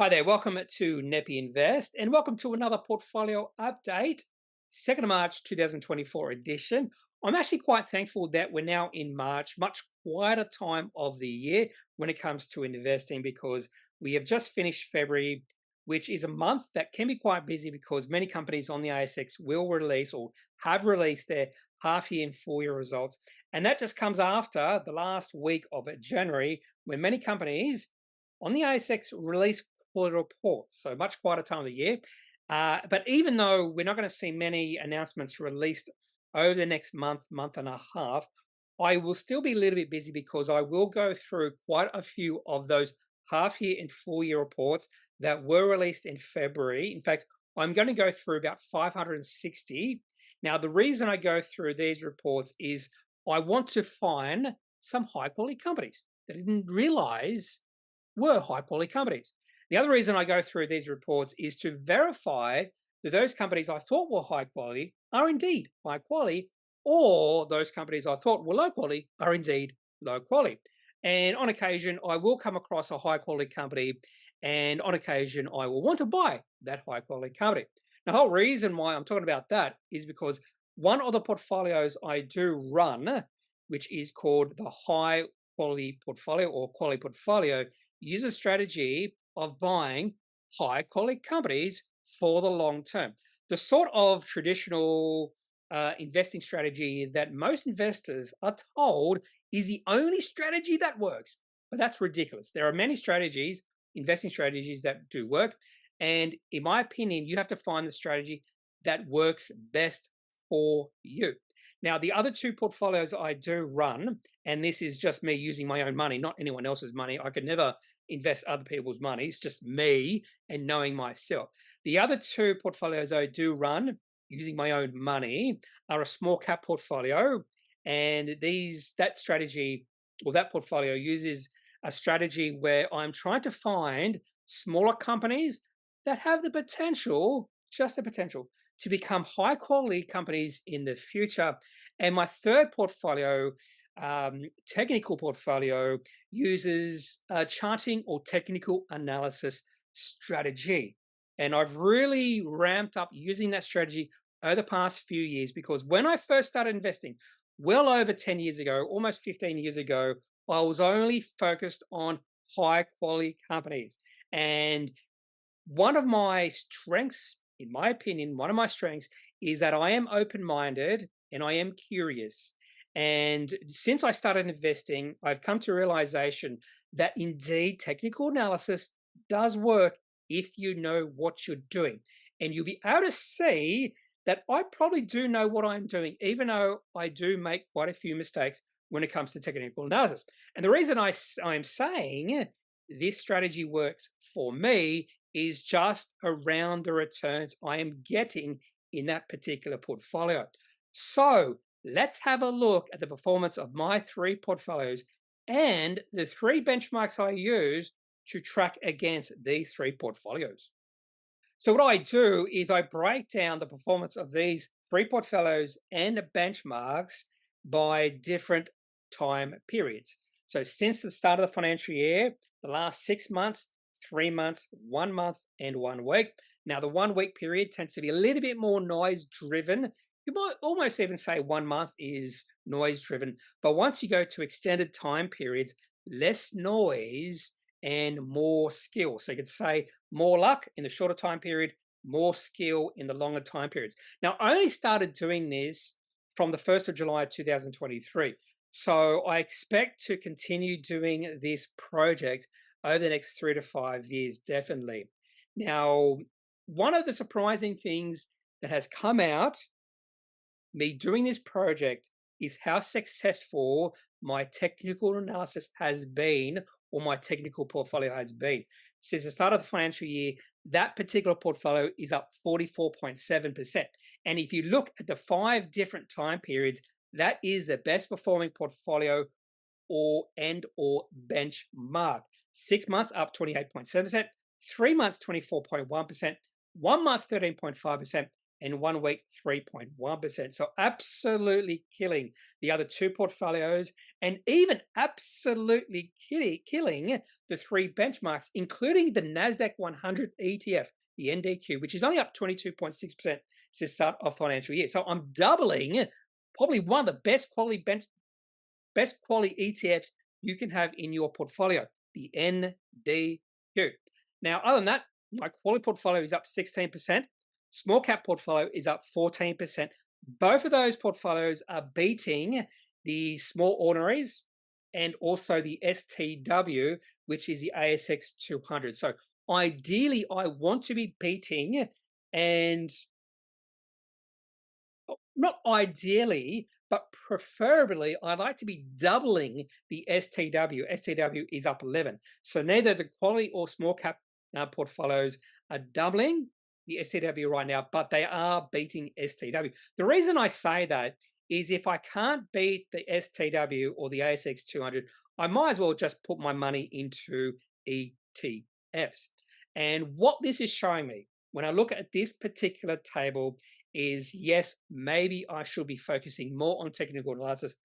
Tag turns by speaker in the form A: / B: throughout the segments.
A: Hi there, welcome to Kneppy Invest and welcome to another portfolio update, 2nd of March 2024 edition. I'm actually quite thankful that we're now in March, much quieter time of the year when it comes to investing because we have just finished February, which is a month that can be quite busy because many companies on the ASX will release or have released their half year and full year results. And that just comes after the last week of January when many companies on the ASX release quarterly reports, so much quieter time of the year. But even though we're not going to see many announcements released over the next month and a half, I will still be a little bit busy because I will go through quite a few of those half year and full year reports that were released in February. In fact, I'm going to go through about 560. Now, the reason I go through these reports is I want to find some high quality companies that I didn't realize were high quality companies. The other reason I go through these reports is to verify that those companies I thought were high quality are indeed high quality, or those companies I thought were low quality are indeed low quality. And on occasion, I will come across a high quality company, and on occasion, I will want to buy that high quality company. The whole reason why I'm talking about that is because one of the portfolios I do run, which is called the high quality portfolio or quality portfolio, uses a strategy of buying high quality companies for the long term. The sort of traditional investing strategy that most investors are told is the only strategy that works. But that's ridiculous. There are many strategies, investing strategies that do work. And in my opinion, you have to find the strategy that works best for you. Now, the other two portfolios I do run, and this is just me using my own money, not anyone else's money. I could never invest other people's money. It's just me and knowing myself. The other two portfolios I do run using my own money are a small cap portfolio, and that strategy or that portfolio uses a strategy where I'm trying to find smaller companies that have the potential, just the potential, to become high quality companies in the future. And my third portfolio, technical portfolio, uses a charting or technical analysis strategy. And I've really ramped up using that strategy over the past few years because when I first started investing, well over 10 years ago, almost 15 years ago, I was only focused on high quality companies. And one of my strengths, in my opinion, one of my strengths is that I am open minded and I am curious. And since I started investing, I've come to realization that indeed technical analysis does work if you know what you're doing. And you'll be able to see that I probably do know what I'm doing, even though I do make quite a few mistakes when it comes to technical analysis. And the reason I'm saying this strategy works for me is just around the returns I am getting in that particular portfolio. So let's have a look at the performance of my three portfolios and the three benchmarks I use to track against these three portfolios. So what I do is I break down the performance of these three portfolios and the benchmarks by different time periods. So since the start of the financial year, the last 6 months, 3 months, 1 month, and 1 week. Now, the 1 week period tends to be a little bit more noise driven. You might almost even say 1 month is noise driven. But once you go to extended time periods, less noise and more skill. So you could say more luck in the shorter time period, more skill in the longer time periods. Now, I only started doing this from the 1st of July 2023. So I expect to continue doing this project over the next 3 to 5 years, definitely. Now, one of the surprising things that has come out, me doing this project, is how successful my technical analysis has been or my technical portfolio has been. Since the start of the financial year, that particular portfolio is up 44.7%. And if you look at the 5 different time periods, that is the best performing portfolio or benchmark. 6 months up 28.7%, 3 months 24.1%, 1 month 13.5%, and 1 week 3.1%. So absolutely killing the other two portfolios. and even absolutely killing the three benchmarks, including the NASDAQ 100 ETF, the NDQ, which is only up 22.6% since the start of financial year. So I'm doubling probably one of the best quality ETFs you can have in your portfolio, the NDQ. Now, other than that, my quality portfolio is up 16%. Small cap portfolio is up 14%. Both of those portfolios are beating the small ordinaries and also the STW, which is the ASX 200. So ideally, I want to be beating, and not ideally, but preferably, I'd like to be doubling the STW. STW is up 11. So neither the quality or small cap portfolios are doubling the STW right now, but they are beating STW. The reason I say that is if I can't beat the STW or the ASX 200, I might as well just put my money into ETFs. And what this is showing me when I look at this particular table is, yes, maybe I should be focusing more on technical analysis,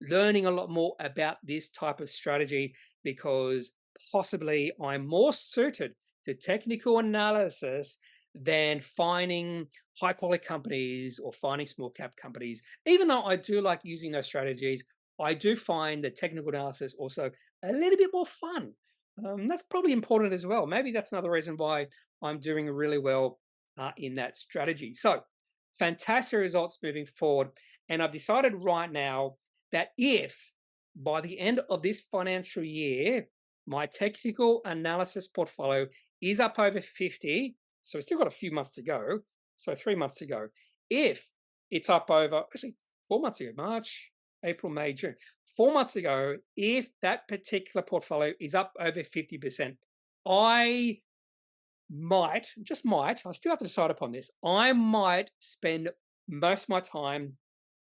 A: learning a lot more about this type of strategy, because possibly I'm more suited to technical analysis than finding high quality companies or finding small cap companies. Even though I do like using those strategies, I do find the technical analysis also a little bit more fun. That's probably important as well. Maybe that's another reason why I'm doing really well in that strategy. So fantastic results moving forward. And I've decided right now that if by the end of this financial year, my technical analysis portfolio is up over 50, so we've still got a few months to go, so 3 months to go. If it's up over, actually 4 months ago, March, April, May, June, 4 months ago, if that particular portfolio is up over 50%, I might, just might, I still have to decide upon this, I might spend most of my time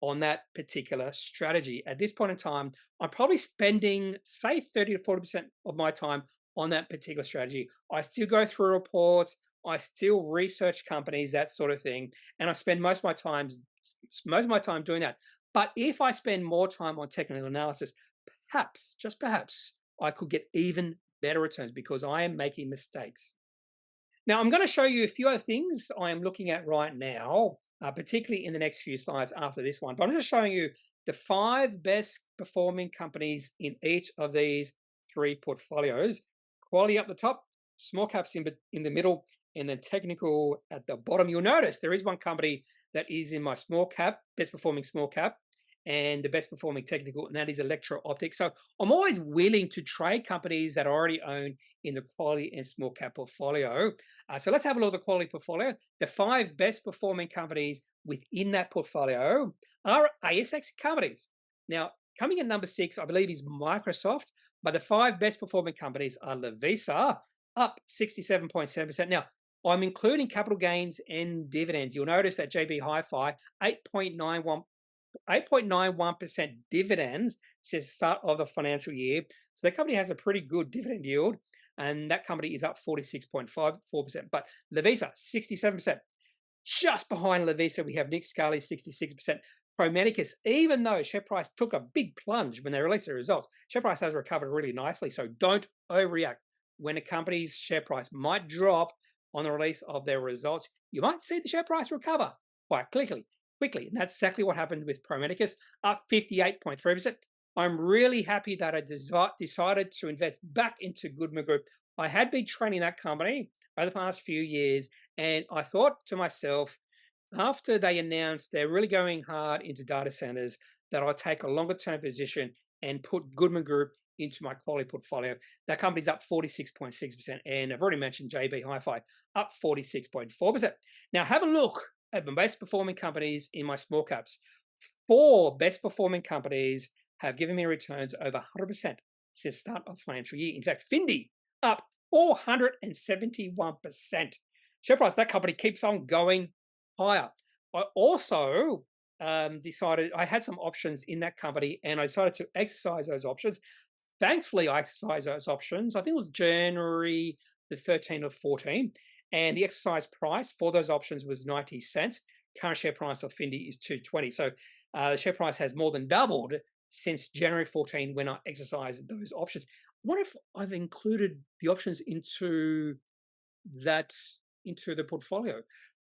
A: on that particular strategy. At this point in time, I'm probably spending, say, 30 to 40% of my time on that particular strategy. I still go through reports, I still research companies, that sort of thing, and I spend most of my time doing that. But if I spend more time on technical analysis, perhaps, just perhaps, I could get even better returns because I am making mistakes. Now, I'm going to show you a few other things I am looking at right now, particularly in the next few slides after this one. But I'm just showing you the 5 best performing companies in each of these 3 portfolios. Quality up the top, small caps in the middle, and then technical at the bottom. You'll notice there is one company that is in my small cap, best performing small cap, and the best performing technical, and that is Electro Optics. So I'm always willing to trade companies that are already owned in the quality and small cap portfolio. So let's have a look at the quality portfolio. The 5 best performing companies within that portfolio are ASX companies. Now, coming in number 6, I believe, is Microsoft, but the 5 best performing companies are Lovisa, up 67.7%. Now, I'm including capital gains and dividends. You'll notice that JB Hi-Fi, 8.91% dividends since the start of the financial year. So the company has a pretty good dividend yield, and that company is up 46.54%. But Lovisa, 67%. Just behind Lovisa, we have Nick Scali, 66%. Pro Medicus, even though share price took a big plunge when they released their results, share price has recovered really nicely. So don't overreact. When a company's share price might drop on the release of their results, you might see the share price recover quite quickly. And that's exactly what happened with Pro Medicus, up 58.3%. I'm really happy that I decided to invest back into Goodman Group. I had been training that company over the past few years, and I thought to myself, after they announced they're really going hard into data centers, that I'll take a longer term position and put Goodman Group into my quality portfolio. That company's up 46.6%, and I've already mentioned JB Hi-Fi, up 46.4%. Now have a look at the best performing companies in my small caps. 4 best performing companies have given me returns over 100% since the start of financial year. In fact, Findi up 471%. Share price, that company keeps on going higher. I also decided, I had some options in that company, and I decided to exercise those options. Thankfully, I exercised those options. I think it was January the 13th or 14th. And the exercise price for those options was 90 cents. Current share price of Findi is 220. So the share price has more than doubled since January 14 when I exercised those options. I wonder if I've included the options that into the portfolio.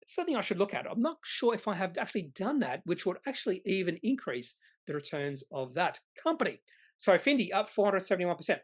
A: It's something I should look at. I'm not sure if I have actually done that, which would actually even increase the returns of that company. So Findy up 471%.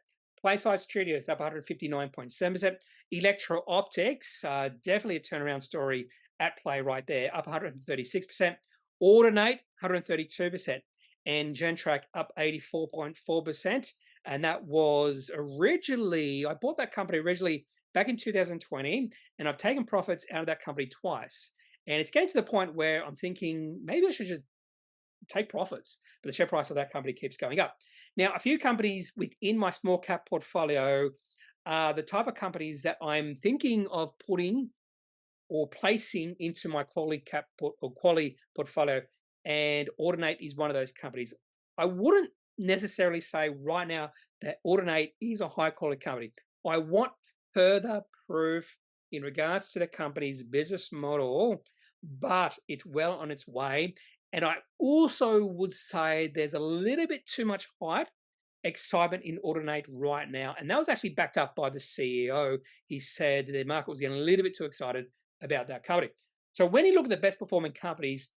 A: PlaySide Studios up 159.7%. Electro Optics, definitely a turnaround story at play right there, up 136%. Ordinate 132%. And Gentrack up 84.4%. And that was originally, I bought that company originally back in 2020, and I've taken profits out of that company twice. And it's getting to the point where I'm thinking maybe I should just take profits, but the share price of that company keeps going up. Now, a few companies within my small cap portfolio are the type of companies that I'm thinking of putting or placing into my quality cap or quality portfolio, and Ordinate is one of those companies. I wouldn't necessarily say right now that Ordinate is a high quality company. I want further proof in regards to the company's business model, but it's well on its way. And I also would say there's a little bit too much hype, excitement in Ordinate right now. And that was actually backed up by the CEO. He said the market was getting a little bit too excited about that company. So when you look at the best performing companies,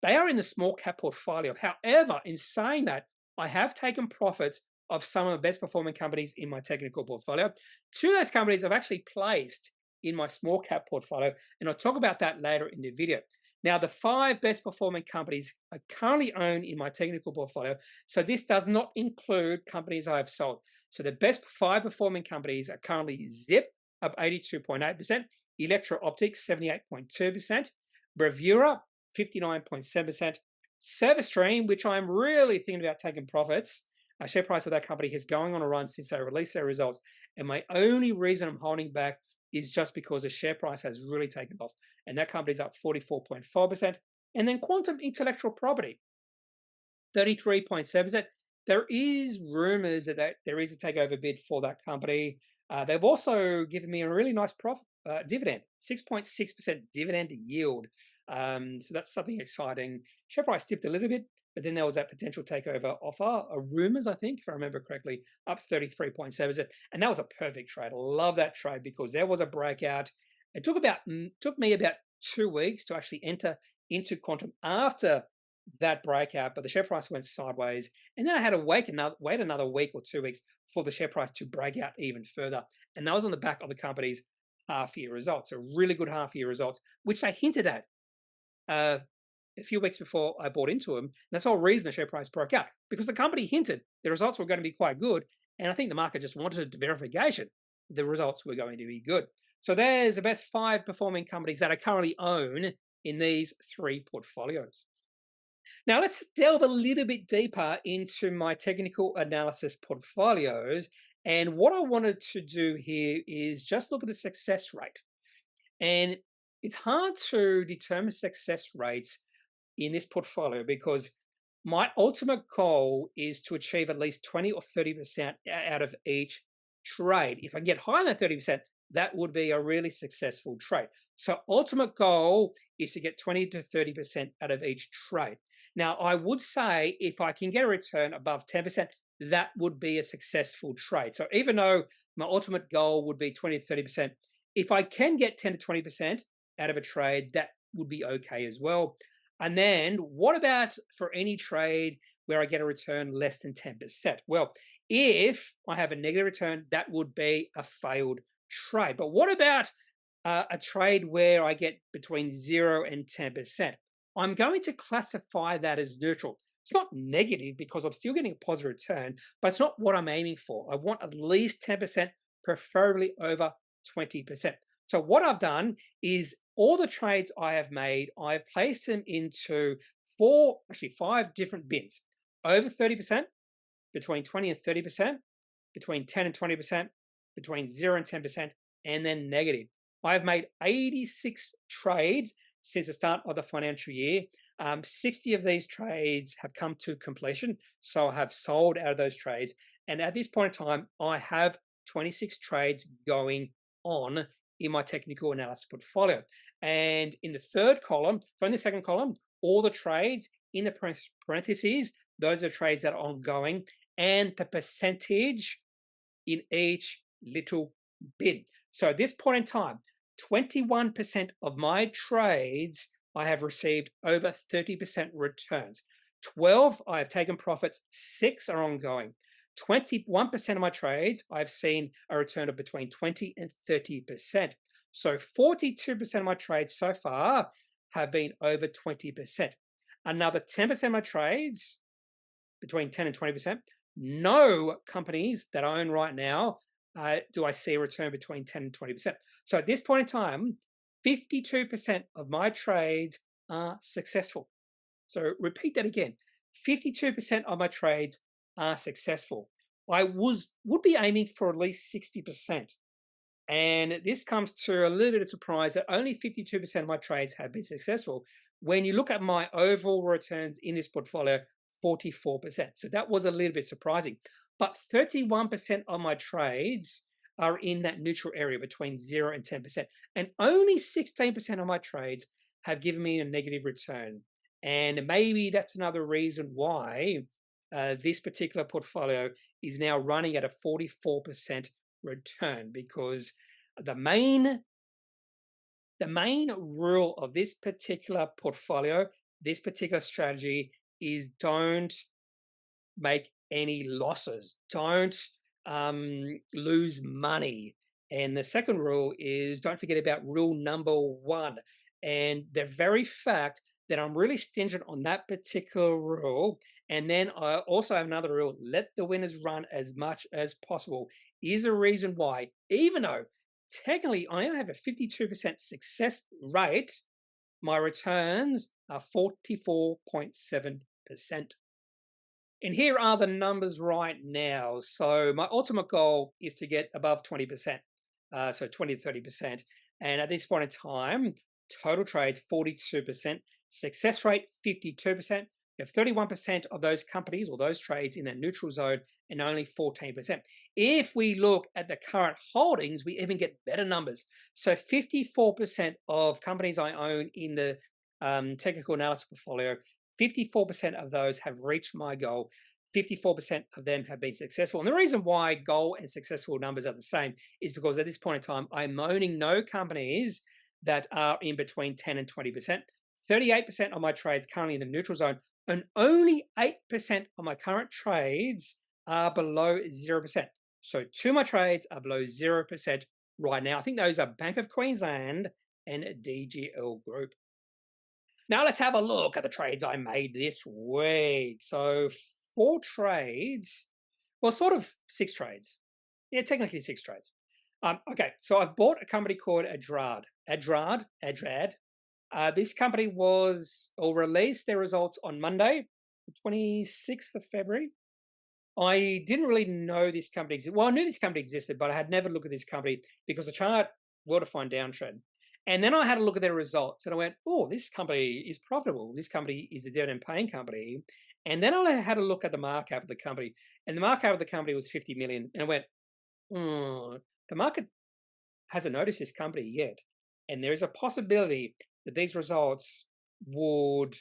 A: they are in the small cap portfolio. However, in saying that, I have taken profits of some of the best performing companies in my technical portfolio. Two of those companies I've actually placed in my small cap portfolio, and I'll talk about that later in the video. Now, the 5 best performing companies I currently own in my technical portfolio. So this does not include companies I have sold. So the best 5 performing companies are currently Zip, up 82.8%, Electro Optics, 78.2%, Bravura, 59.7%, ServiceStream, which I'm really thinking about taking profits. Our share price of that company is going on a run since they released their results. And my only reason I'm holding back is just because the share price has really taken off. And that company's up 44.4%. And then Quantum Intellectual Property, 33.7%. There is rumors that there is a takeover bid for that company. They've also given me a really nice dividend, 6.6% dividend yield. So that's something exciting. Share price dipped a little bit, but then there was that potential takeover offer, rumors, I think, if I remember correctly, up 33.7%. And that was a perfect trade. I love that trade because there was a breakout. It took me about 2 weeks to actually enter into Quantum after that breakout, but the share price went sideways. And then I had to wait another week or 2 weeks for the share price to break out even further. And that was on the back of the company's half-year results, a really good half-year results, which they hinted at a few weeks before I bought into them. And that's the whole reason the share price broke out, because the company hinted the results were going to be quite good. And I think the market just wanted verification the results were going to be good. So there's the best 5 performing companies that I currently own in these 3 portfolios. Now let's delve a little bit deeper into my technical analysis portfolios. And what I wanted to do here is just look at the success rate. And it's hard to determine success rates in this portfolio because my ultimate goal is to achieve at least 20 or 30% out of each trade. If I get higher than 30%, that would be a really successful trade. So ultimate goal is to get 20 to 30% out of each trade. Now, I would say if I can get a return above 10%, that would be a successful trade. So even though my ultimate goal would be 20 to 30%, if I can get 10 to 20% out of a trade, that would be okay as well. And then what about for any trade where I get a return less than 10%? Well, if I have a negative return, that would be a failed trade. But what about a trade where I get between 0 and 10%? I'm going to classify that as neutral. It's not negative because I'm still getting a positive return, but it's not what I'm aiming for. I want at least 10%, preferably over 20%. So what I've done is all the trades I have made, I've placed them into 5 different bins. Over 30%, between 20 and 30%, between 10 and 20%, between 0 and 10%, and then negative. I've made 86 trades since the start of the financial year. 60 of these trades have come to completion, so I have sold out of those trades. And at this point in time, I have 26 trades going on in my technical analysis portfolio. And in the third column, so in the second column, all the trades in the parentheses, those are trades that are ongoing, and the percentage in each little bid. So at this point in time, 21% of my trades, I have received over 30% returns. 12, I have taken profits. 6 are ongoing. 21% of my trades, I've seen a return of between 20 and 30%. So 42% of my trades so far have been over 20%. Another 10% of my trades, between 10 and 20%. No companies that I own right now do I see a return between 10 and 20%. So at this point in time, 52% of my trades are successful. So repeat that again. 52% of my trades are successful. I would be aiming for at least 60%. And this comes to a little bit of surprise that only 52% of my trades have been successful. When you look at my overall returns in this portfolio, 44%. So that was a little bit surprising. But 31% of my trades are in that neutral area between 0 and 10%. And only 16% of my trades have given me a negative return. And maybe that's another reason why this particular portfolio is now running at a 44% return, because the main rule of this particular portfolio, this particular strategy, is don't make any losses. Don't lose money. And the second rule is don't forget about rule number 1. And the very fact that I'm really stringent on that particular rule, and then I also have another rule, let the winners run as much as possible, is a reason why, even though technically I only have a 52% success rate, my returns are 44.7%. And here are the numbers right now. So my ultimate goal is to get above 20%, so 20 to 30%. And at this point in time, total trades 42%, success rate 52%. You have 31% of those companies or those trades in that neutral zone and only 14%. If we look at the current holdings, we even get better numbers. So 54% of companies I own in the technical analysis portfolio, 54% of those have reached my goal. 54% of them have been successful. And the reason why goal and successful numbers are the same is because at this point in time, I'm owning no companies that are in between 10 and 20%. 38% of my trades currently in the neutral zone, and only 8% of my current trades are below 0%. So 2 of my trades are below 0% right now. I think those are Bank of Queensland and DGL Group. Now let's have a look at the trades I made this week. So 4 trades, well, sort of 6 trades. Yeah, technically 6 trades. Okay, so I've bought a company called Adrad. This company released their results on Monday, the 26th of February. I didn't really know this company existed. Well, I knew this company existed, but I had never looked at this company because the chart, well-defined downtrend. And then I had a look at their results and I went, oh, this company is profitable. This company is a dividend paying company. And then I had a look at the market cap of the company, and the market cap of the company was 50 million. And I went, the market hasn't noticed this company yet. And there is a possibility that these results would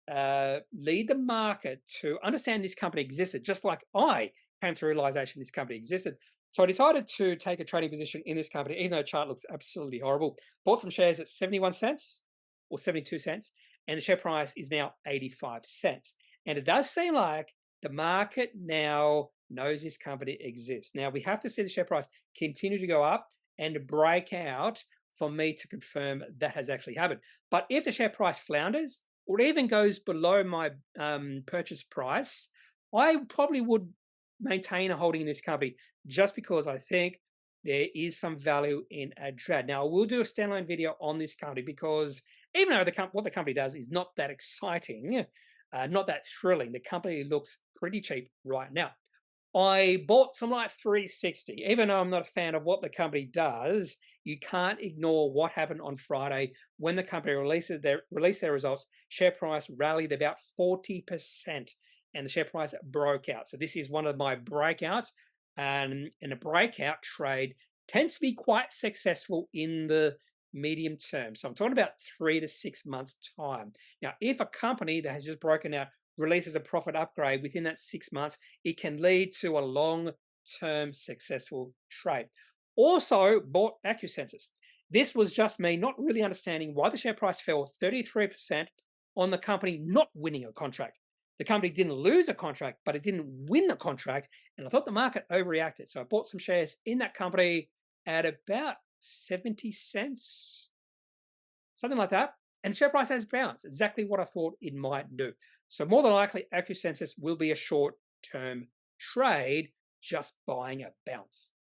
A: lead the market to understand this company existed, just like I came to realization this company existed. So I decided to take a trading position in this company, even though the chart looks absolutely horrible. Bought some shares at 71 cents or 72 cents, and the share price is now 85 cents. And it does seem like the market now knows this company exists. Now we have to see the share price continue to go up and break out for me to confirm that has actually happened. But if the share price flounders or even goes below my purchase price, I probably would maintain a holding in this company just because I think there is some value in Adrad. Now, I will do a standalone video on this company because even though what the company does is not that exciting, not that thrilling, the company looks pretty cheap right now. I bought some like 360. Even though I'm not a fan of what the company does, you can't ignore what happened on Friday when the company released their results. Share price rallied about 40%, and the share price broke out. So this is one of my breakouts, and a breakout trade tends to be quite successful in the medium term. So I'm talking about 3 to 6 months time. Now, if a company that has just broken out releases a profit upgrade within that 6 months, it can lead to a long-term successful trade. Also bought AccuSensus. This was just me not really understanding why the share price fell 33% on the company not winning a contract. The company didn't lose a contract, but it didn't win a contract. And I thought the market overreacted. So I bought some shares in that company at about 70 cents, something like that. And the share price has bounced, exactly what I thought it might do. So more than likely, AccuSensus will be a short-term trade, just buying a bounce.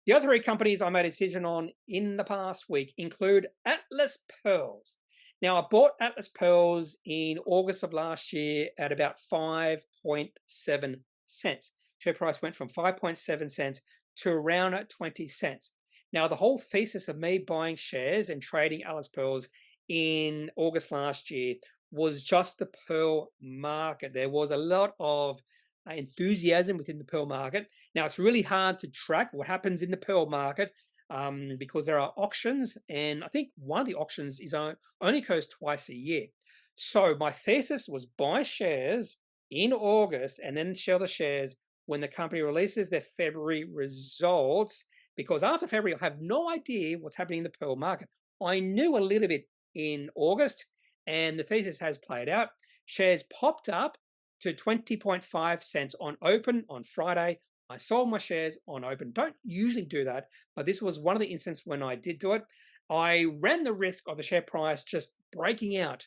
A: The other three companies I made a decision on in the past week include Atlas Pearls. Now, I bought Atlas Pearls in August of last year at about 5.7 cents. Share price went from 5.7 cents to around 20 cents. Now, the whole thesis of me buying shares and trading Atlas Pearls in August last year was just the pearl market. There was a lot of enthusiasm within the pearl market. Now, it's really hard to track what happens in the pearl market because there are auctions, and I think one of the auctions is only occurs twice a year. So my thesis was buy shares in August and then sell the shares when the company releases their February results, because after February, I have no idea what's happening in the pearl market. I knew a little bit in August, and the thesis has played out. Shares popped up to 20.5 cents on open on Friday. I sold my shares on open. Don't usually do that, but this was one of the instances when I did do it. I ran the risk of the share price just breaking out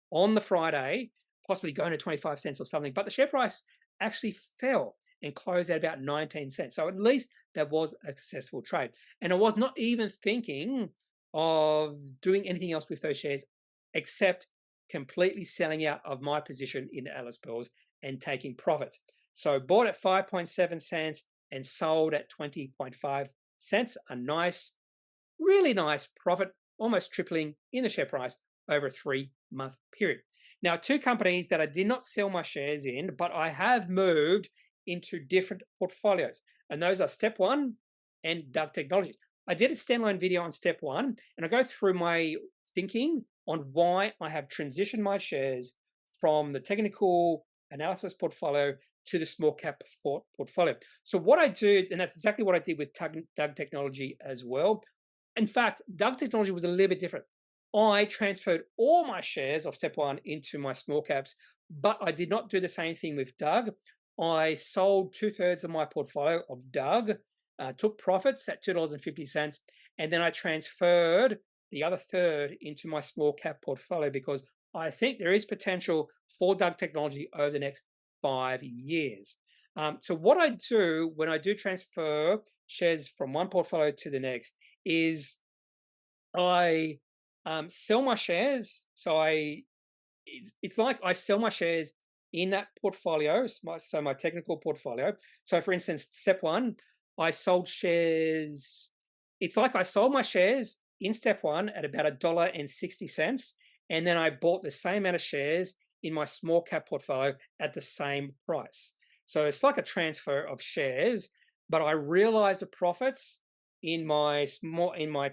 A: on the Friday, possibly going to 25 cents or something, but the share price actually fell and closed at about 19 cents. So at least that was a successful trade. And I was not even thinking of doing anything else with those shares except completely selling out of my position in Atlas Pearls and taking profit. So bought at 5.7 cents and sold at 20.5 cents. A nice, really nice profit, almost tripling in the share price over a 3-month period. Now, two companies that I did not sell my shares in, but I have moved into different portfolios. And those are Step One and Doug Technologies. I did a standalone video on Step One, and I go through my thinking on why I have transitioned my shares from the technical analysis portfolio to the small cap portfolio. So what I do, and that's exactly what I did with Doug Technology as well. In fact, Doug Technology was a little bit different. I transferred all my shares of Step One into my small caps, but I did not do the same thing with Doug. I sold 2/3 of my portfolio of Doug, took profits at $2.50, and then I transferred the other third into my small cap portfolio because I think there is potential for Doug Technology over the next 5 years. So what I do when I do transfer shares from one portfolio to the next is I sell my shares. So it's like I sell my shares in that portfolio, so my technical portfolio. So for instance, Step One, I sold shares. It's like I sold my shares in Step One at about $1.60, and then I bought the same amount of shares in my small cap portfolio at the same price. So it's like a transfer of shares, but I realized the profits in my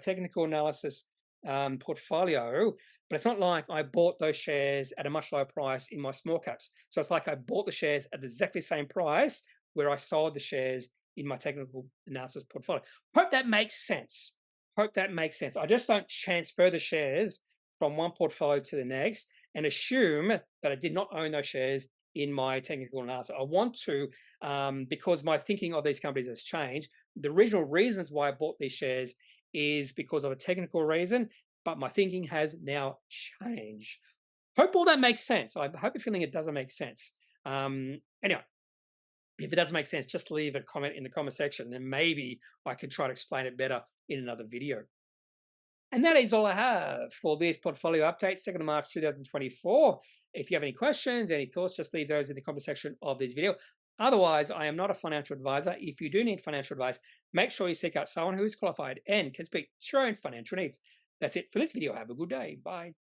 A: technical analysis portfolio. But it's not like I bought those shares at a much lower price in my small caps. So it's like I bought the shares at exactly the same price where I sold the shares in my technical analysis portfolio. Hope that makes sense. Hope that makes sense. I just don't transfer the shares from one portfolio to the next and assume that I did not own those shares in my technical analysis. I want to, because my thinking of these companies has changed. The original reasons why I bought these shares is because of a technical reason, but my thinking has now changed. Hope all that makes sense. I hope you're feeling it doesn't make sense. Anyway, if it doesn't make sense, just leave a comment in the comment section, and maybe I can try to explain it better in another video. And that is all I have for this portfolio update, 2nd of March 2024. If you have any questions, any thoughts, just leave those in the comment section of this video. Otherwise, I am not a financial advisor. If you do need financial advice, make sure you seek out someone who is qualified and can speak to your own financial needs. That's it for this video. Have a good day. Bye.